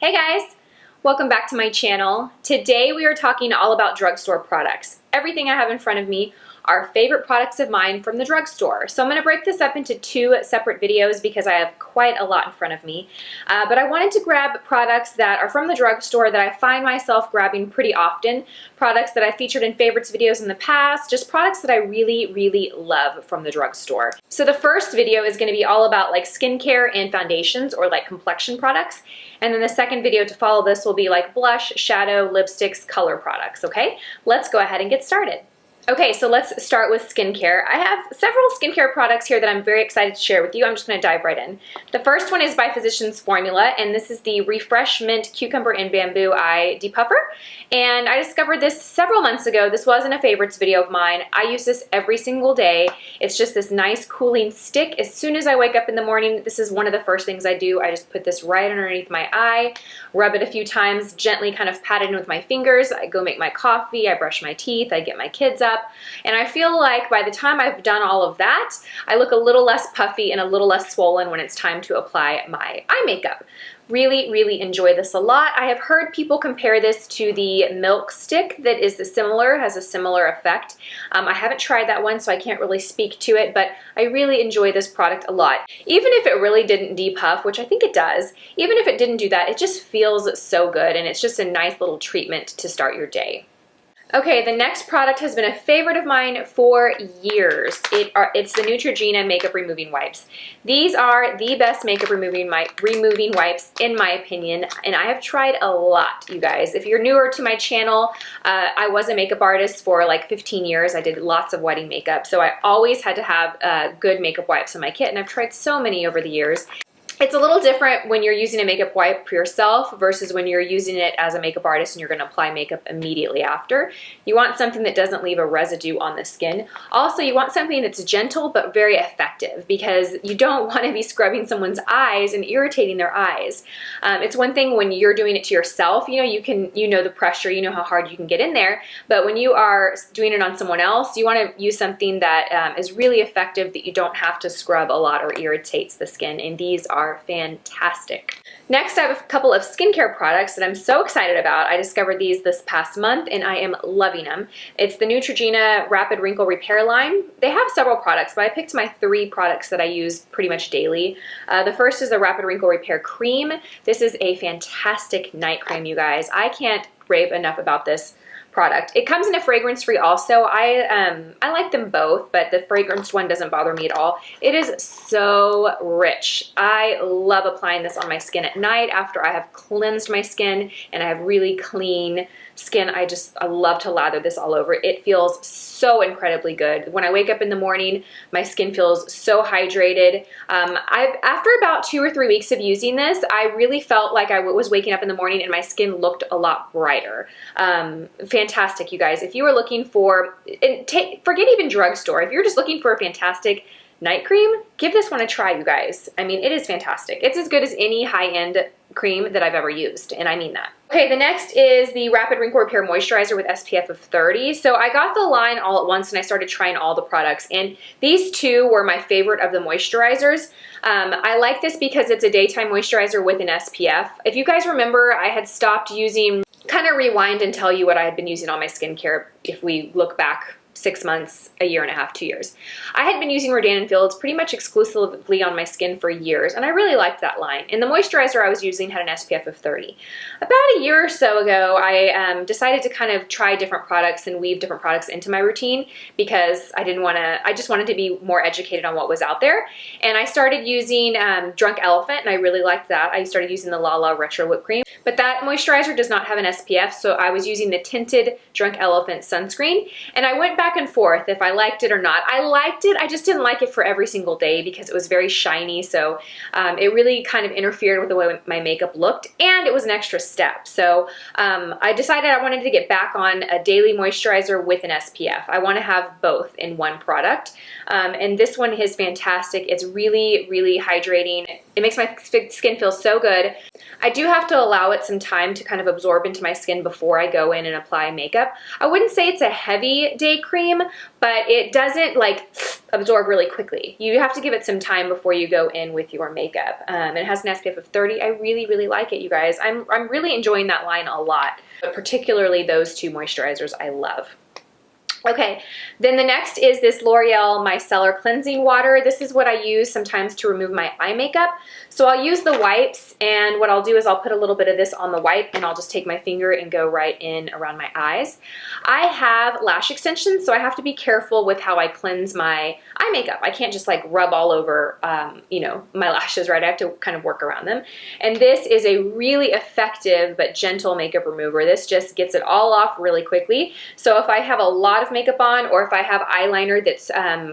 Hey guys, welcome back to my channel. Today we are talking all about drugstore products. Everything I have in front of me are favorite products of mine from the drugstore. So I'm going to break this up into two separate videos because I have quite a lot in front of me. But I wanted to grab products that are from the drugstore that I find myself grabbing pretty often, products that I featured in favorites videos in the past, just products that I really love from the drugstore. So the first video is going to be all about like skincare and foundations, or like complexion products. And then the second video to follow this will be like blush, shadow, lipsticks, color products, okay? Let's go ahead and get started. Okay, so let's start with skincare. I have several skincare products here that I'm very excited to share with you. I'm just going to dive right in. The first one is by Physicians Formula, and this is the Refresh Mint Cucumber and Bamboo Eye Depuffer. And I discovered this several months ago. This wasn't a favorites video of mine. I use this every single day. It's just this nice cooling stick. As soon as I wake up in the morning, this is one of the first things I do. I just put this right underneath my eye, rub it a few times, gently kind of pat it in with my fingers. I go make my coffee, I brush my teeth, I get my kids up. And I feel like by the time I've done all of that, I look a little less puffy and a little less swollen when it's time to apply my eye makeup. Really enjoy this a lot. I have heard people compare this to the Milk Stick that is similar, has a similar effect. I haven't tried that one, so I can't really speak to it, but I really enjoy this product a lot. Even if it really didn't depuff, which I think it does, even if it didn't do that, it just feels so good, and it's just a nice little treatment to start your day. Okay, the next product has been a favorite of mine for years. It's the Neutrogena Makeup Removing Wipes. These are the best makeup removing wipes in my opinion, and I have tried a lot, you guys. If you're newer to my channel, I was a makeup artist for like 15 years. I did lots of wedding makeup, so I always had to have good makeup wipes in my kit, and I've tried so many over the years. It's a little different when you're using a makeup wipe for yourself versus when you're using it as a makeup artist and you're going to apply makeup immediately after. You want something that doesn't leave a residue on the skin. Also, you want something that's gentle but very effective, because you don't want to be scrubbing someone's eyes and irritating their eyes. It's one thing when you're doing it to yourself, you know the pressure, you know how hard you can get in there, but when you are doing it on someone else, you want to use something that is really effective, that you don't have to scrub a lot or irritates the skin, and these are fantastic. Next, I have a couple of skincare products that I'm so excited about. I discovered these this past month and I am loving them. It's the Neutrogena Rapid Wrinkle Repair line. They have several products, but I picked my 3 products that I use pretty much daily. The first is the Rapid Wrinkle Repair Cream. This is a fantastic night cream, you guys. I can't rave enough about this product. It comes in a fragrance-free also. I like them both, but the fragrance one doesn't bother me at all. It is so rich. I love applying this on my skin at night after I have cleansed my skin and I have really clean skin. I love to lather this all over. It feels so incredibly good. When I wake up in the morning, my skin feels so hydrated. After about 2 or 3 weeks of using this, I really felt like I was waking up in the morning and my skin looked a lot brighter. Fantastic, you guys. If you are looking for, forget even drugstore, if you're just looking for a fantastic night cream, give this one a try, you guys. I mean, it is fantastic. It's as good as any high-end cream that I've ever used, and I mean that. Okay, the next is the Rapid Wrinkle Repair Moisturizer with SPF of 30. So I got the line all at once and I started trying all the products, and these two were my favorite of the moisturizers. I like this because it's a daytime moisturizer with an SPF. If you guys remember, I had stopped using, kind of rewind and tell you what I had been using on my skincare if we look back 6 months, a year and a half, 2 years. I had been using Rodan & Fields pretty much exclusively on my skin for years, and I really liked that line. And the moisturizer I was using had an SPF of 30. About a year or so ago, I decided to kind of try different products and weave different products into my routine, because I just wanted to be more educated on what was out there. And I started using Drunk Elephant, and I really liked that. I started using the La La Retro Whipped Cream, but that moisturizer does not have an SPF, so I was using the tinted Drunk Elephant sunscreen, and I went back and forth if I liked it or not. I liked it, I just didn't like it for every single day because it was very shiny, so it really kind of interfered with the way my makeup looked, and it was an extra step. So I decided I wanted to get back on a daily moisturizer with an SPF. I want to have both in one product, and this one is fantastic. It's really hydrating. It makes my skin feel so good. I do have to allow it some time to kind of absorb into my skin before I go in and apply makeup. I wouldn't say it's a heavy day cream, but it doesn't like absorb really quickly. You have to give it some time before you go in with your makeup. It has an SPF of 30. I really, really like it, you guys. I'm really enjoying that line a lot, but particularly those two moisturizers I love. Okay, then the next is this L'Oreal Micellar Cleansing Water. This is what I use sometimes to remove my eye makeup. So I'll use the wipes, and what I'll do is I'll put a little bit of this on the wipe, and I'll just take my finger and go right in around my eyes. I have lash extensions, so I have to be careful with how I cleanse my eye makeup. I can't just like rub all over, you know, my lashes, right? I have to kind of work around them. And this is a really effective but gentle makeup remover. This just gets it all off really quickly. So if I have a lot of makeup on, or if I have eyeliner that's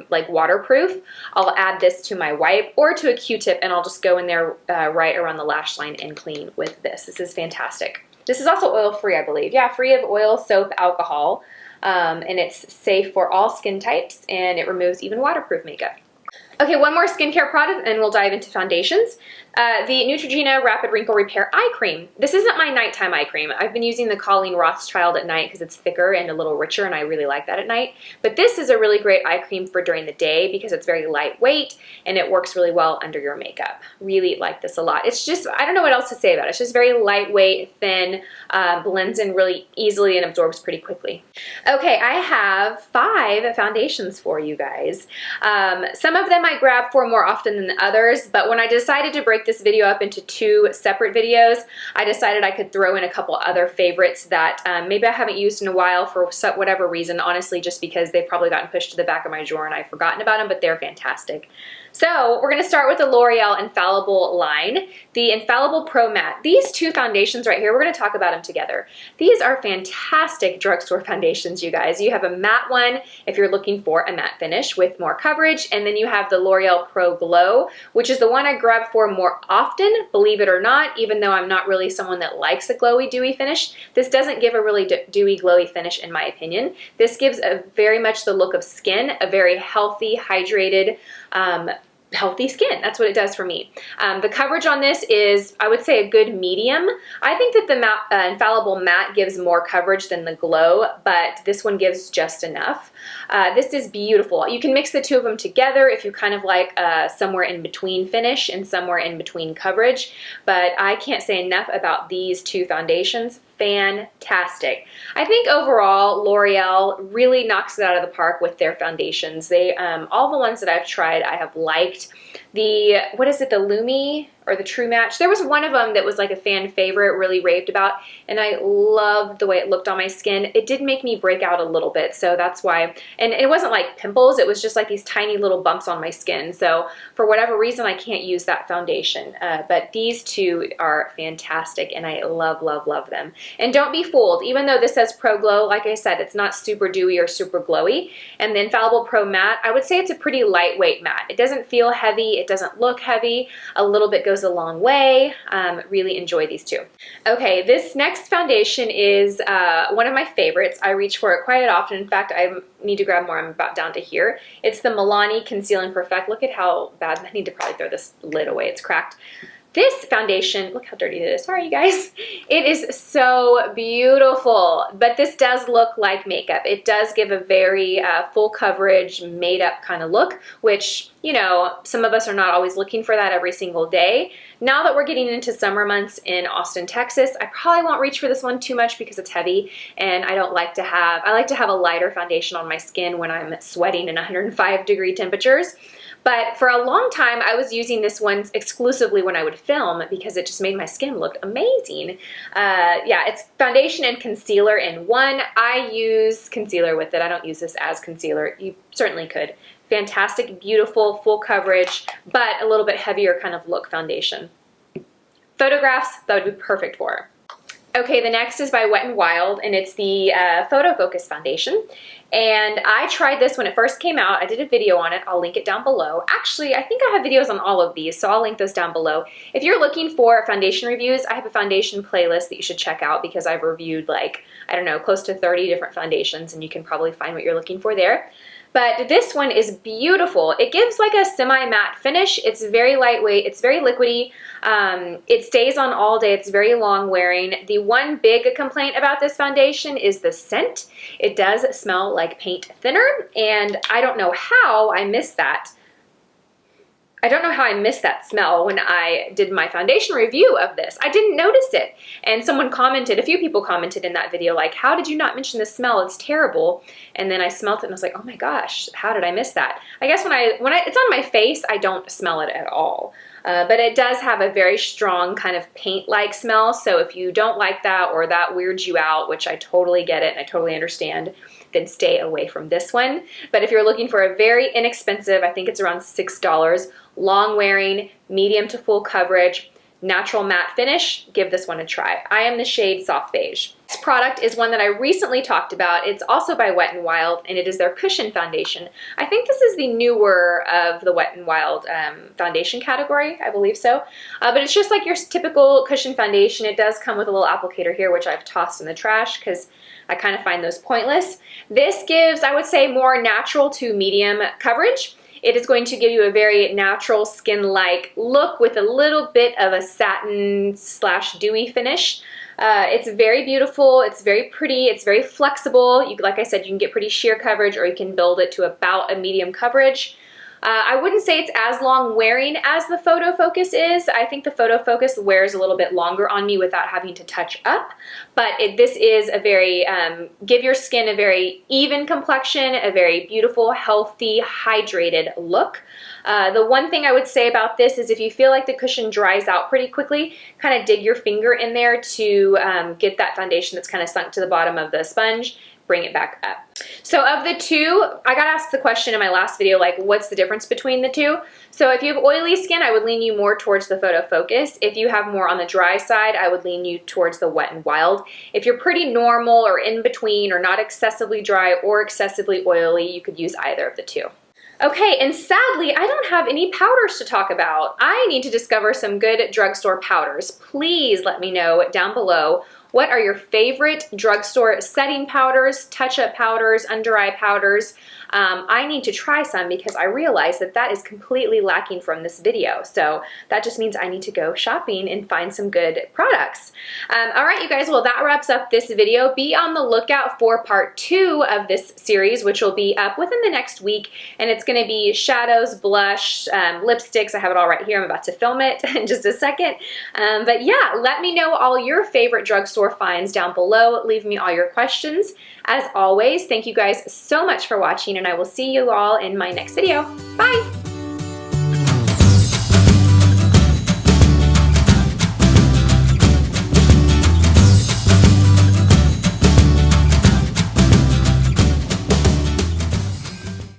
like waterproof, I'll add this to my wipe or to a Q-tip, and I'll just go in there right around the lash line and clean with this. This is fantastic. This is also oil-free, I believe. Yeah, free of oil, soap, alcohol, and it's safe for all skin types, and it removes even waterproof makeup. Okay, one more skincare product and we'll dive into foundations. The Neutrogena Rapid Wrinkle Repair Eye Cream. This isn't my nighttime eye cream. I've been using the COLLEEN ROTHSCHILD at night because it's thicker and a little richer, and I really like that at night. But this is a really great eye cream for during the day because it's very lightweight and it works really well under your makeup. Really like this a lot. It's just, I don't know what else to say about it. It's just very lightweight, thin, blends in really easily and absorbs pretty quickly. Okay, I have 5 foundations for you guys. Some of them I grab for more often than others, but when I decided to break this video up into 2 separate videos, I decided I could throw in a couple other favorites that maybe I haven't used in a while for whatever reason, honestly, just because they've probably gotten pushed to the back of my drawer and I've forgotten about them, but they're fantastic. So we're going to start with the L'Oreal Infallible line, the Infallible Pro Matte. These 2 foundations right here, we're going to talk about them together. These are fantastic drugstore foundations, you guys. You have a matte one if you're looking for a matte finish with more coverage, and then you have the L'Oreal Pro Glow, which is the one I grab for more often, believe it or not, even though I'm not really someone that likes a glowy, dewy finish. This doesn't give a really dewy, glowy finish in my opinion. This gives a very much the look of skin, a very healthy, hydrated, healthy skin. That's what it does for me. The coverage on this is, I would say, a good medium. I think that the Infallible Matte gives more coverage than the Glow, but this one gives just enough. This is beautiful. You can mix the 2 of them together if you kind of like somewhere in between finish and somewhere in between coverage, but I can't say enough about these 2 foundations. Fantastic. I think overall L'Oreal really knocks it out of the park with their foundations. They all the ones that I've tried I have liked. The, what is it, the Lumi or the True Match? There was one of them that was like a fan favorite, really raved about, and I loved the way it looked on my skin. It did make me break out a little bit, so that's why, and it wasn't like pimples, it was just like these tiny little bumps on my skin, so for whatever reason I can't use that foundation, but these 2 are fantastic and I love, love, love them. And don't be fooled, even though this says Pro Glow, like I said, it's not super dewy or super glowy, and the Infallible Pro Matte, I would say it's a pretty lightweight matte. It doesn't feel heavy, it doesn't look heavy, a little bit goes a long way. Really enjoy these 2. Okay, this next foundation is one of my favorites. I reach for it quite often. In fact, I need to grab more. I'm about down to here. It's the Milani Conceal and Perfect. Look at how bad. I need to probably throw this lid away. It's cracked. This foundation, look how dirty it is. Sorry, you guys. It is so beautiful, but this does look like makeup. It does give a very full coverage, made up kind of look, which, you know, some of us are not always looking for that every single day. Now that we're getting into summer months in Austin, Texas, I probably won't reach for this one too much because it's heavy, and I like to have a lighter foundation on my skin when I'm sweating in 105-degree temperatures. But for a long time, I was using this one exclusively when I would film because it just made my skin look amazing. Yeah, it's foundation and concealer in one. I use concealer with it. I don't use this as concealer. You certainly could. Fantastic, beautiful, full coverage, but a little bit heavier kind of look foundation. Photographs, that would be perfect for. Okay, the next is by Wet n Wild, and it's the Photo Focus Foundation. And I tried this when it first came out. I did a video on it. I'll link it down below. Actually, I think I have videos on all of these, so I'll link those down below. If you're looking for foundation reviews, I have a foundation playlist that you should check out because I've reviewed, like, I don't know, close to 30 different foundations, and you can probably find what you're looking for there. But this one is beautiful. It gives like a semi-matte finish. It's very lightweight. It's very liquidy. It stays on all day. It's very long wearing. The one big complaint about this foundation is the scent. It does smell like paint thinner, and I don't know how I missed that. I don't know how I missed that smell when I did my foundation review of this. I didn't notice it. And someone commented, a few people commented in that video, like, how did you not mention the smell? It's terrible. And then I smelled it and I was like, oh my gosh, how did I miss that? I guess when it's on my face, I don't smell it at all. But it does have a very strong kind of paint-like smell. So if you don't like that or that weirds you out, which I totally get it and I totally understand, then stay away from this one. But if you're looking for a very inexpensive, I think it's around $6, long wearing, medium to full coverage, natural matte finish, give this one a try. I am the shade Soft Beige. This product is one that I recently talked about. It's also by Wet n Wild, and it is their Cushion Foundation. I think this is the newer of the Wet n Wild foundation category, I believe so. But it's just like your typical cushion foundation. It does come with a little applicator here, which I've tossed in the trash because I kind of find those pointless. This gives, I would say, more natural to medium coverage. It is going to give you a very natural skin-like look with a little bit of a satin / dewy finish. It's very beautiful, it's very pretty, it's very flexible. Like I said, you can get pretty sheer coverage or you can build it to about a medium coverage. I wouldn't say it's as long wearing as the Photo Focus is. I think the Photo Focus wears a little bit longer on me without having to touch up, but this is a very, give your skin a very even complexion, a very beautiful, healthy, hydrated look. The one thing I would say about this is if you feel like the cushion dries out pretty quickly, kind of dig your finger in there to get that foundation that's kind of sunk to the bottom of the sponge, bring it back up. So of the two, I got asked the question in my last video, like what's the difference between the two? So if you have oily skin, I would lean you more towards the Photo Focus. If you have more on the dry side, I would lean you towards the Wet n Wild. If you're pretty normal or in between or not excessively dry or excessively oily, you could use either of the two. Okay, and sadly, I don't have any powders to talk about. I need to discover some good drugstore powders. Please let me know down below. What are your favorite drugstore setting powders, touch-up powders, under-eye powders? I need to try some because I realize that that is completely lacking from this video. So that just means I need to go shopping and find some good products. All right, you guys, well, that wraps up this video. Be on the lookout for part 2 of this series, which will be up within the next week. And it's gonna be shadows, blush, lipsticks. I have it all right here. I'm about to film it in just a second. But yeah, let me know all your favorite drugstore finds down below. Leave me all your questions. As always, thank you guys so much for watching, and I will see you all in my next video. Bye!